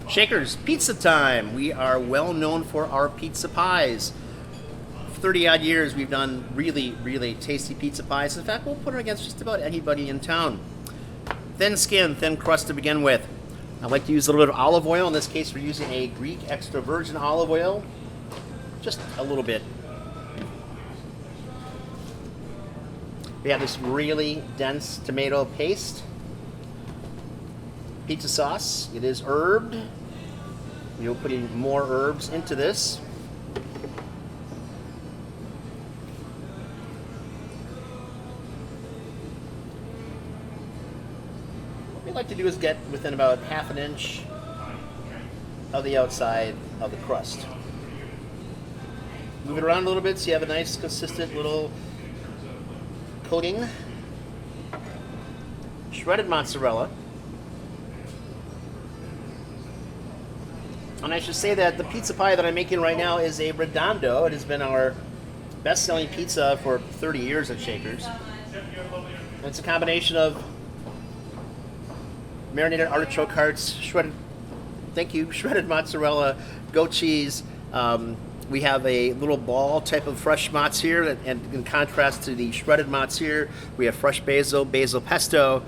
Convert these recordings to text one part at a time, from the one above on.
Shakers, pizza time. We are well known for our pizza pies. For 30 odd years, we've done really, really tasty pizza pies. In fact, we'll put it against just about anybody in town. Thin skin, thin crust to begin with. I like to use a little bit of olive oil. In this case, we're using a Greek extra virgin olive oil. Just a little bit. We have this really dense tomato paste. Pizza sauce. It is herbed. We'll put in more herbs into this. What we like to do is get within about half an inch of the outside of the crust. Move it around a little bit so you have a nice consistent little coating. Shredded mozzarella. And I should say that the pizza pie that I'm making right now is a Redondo. It has been our best-selling pizza for 30 years at Shakers. And it's a combination of marinated artichoke hearts, shredded mozzarella, goat cheese. We have a little ball type of fresh mozz here, and in contrast to the shredded mozz here, we have fresh basil pesto,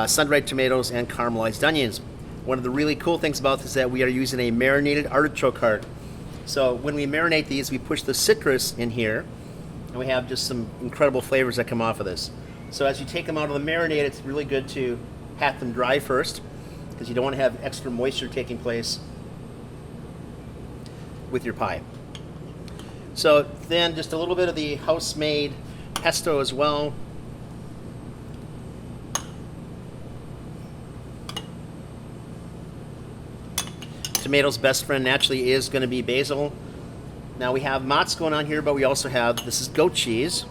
sun-dried tomatoes, and caramelized onions. One of the really cool things about this is that we are using a marinated artichoke heart. So when we marinate these, we push the citrus in here, and we have just some incredible flavors that come off of this. So as you take them out of the marinade, it's really good to pat them dry first, because you don't want to have extra moisture taking place with your pie. So then just a little bit of the house-made pesto as well. Tomato's best friend naturally is going to be basil. Now we have mozz going on here, but we also have, this is goat cheese.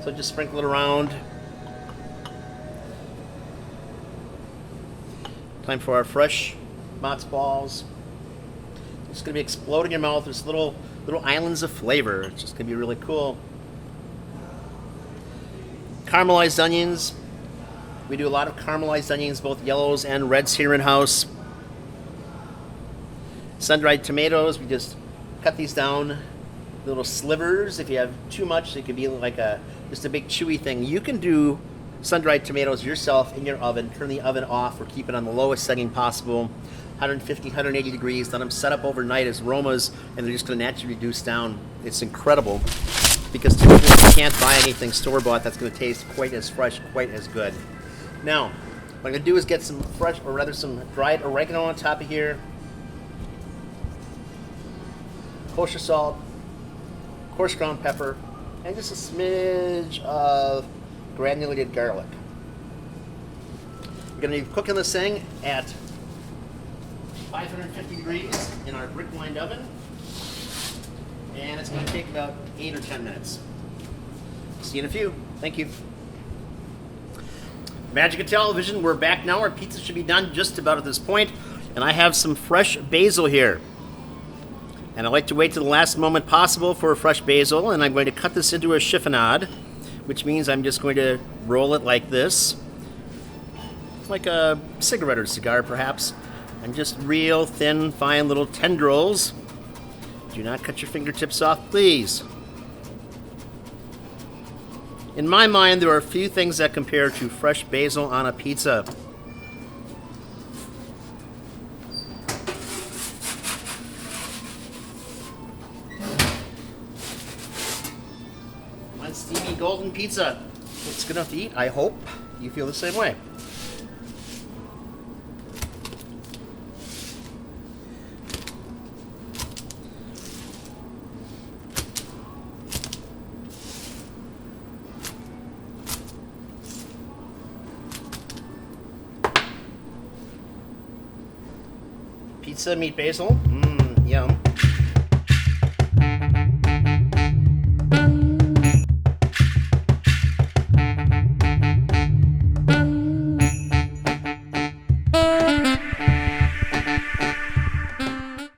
So just sprinkle it around. Time for our fresh mozz balls. It's going to be exploding in your mouth. There's little islands of flavor. It's just going to be really cool. Caramelized onions. We do a lot of caramelized onions, both yellows and reds here in house. Sun-dried tomatoes, we just cut these down little slivers. If you have too much, it could be like just a big chewy thing. You can do sun-dried tomatoes yourself in your oven. Turn the oven off or keep it on the lowest setting possible. 150, 180 degrees. Let them set up overnight as aromas, and they're just going to naturally reduce down. It's incredible, because typically you can't buy anything store-bought that's going to taste quite as fresh, quite as good. Now, what I'm going to do is get some fresh, or rather some dried oregano on top of here. Kosher salt, coarse ground pepper, and just a smidge of granulated garlic. We're going to be cooking this thing at 550 degrees in our brick-lined oven, and it's going to take about 8 or 10 minutes. See you in a few. Thank you. Magic of television, we're back now. Our pizza should be done just about at this point, and I have some fresh basil here. And I like to wait to the last moment possible for a fresh basil, and I'm going to cut this into a chiffonade, which means I'm just going to roll it like this, like a cigarette or cigar perhaps, and just real thin, fine little tendrils. Do not cut your fingertips off, please. In my mind, there are a few things that compare to fresh basil on a pizza. Steamy golden pizza. It's good enough to eat. I hope you feel the same way. Pizza, meat, basil.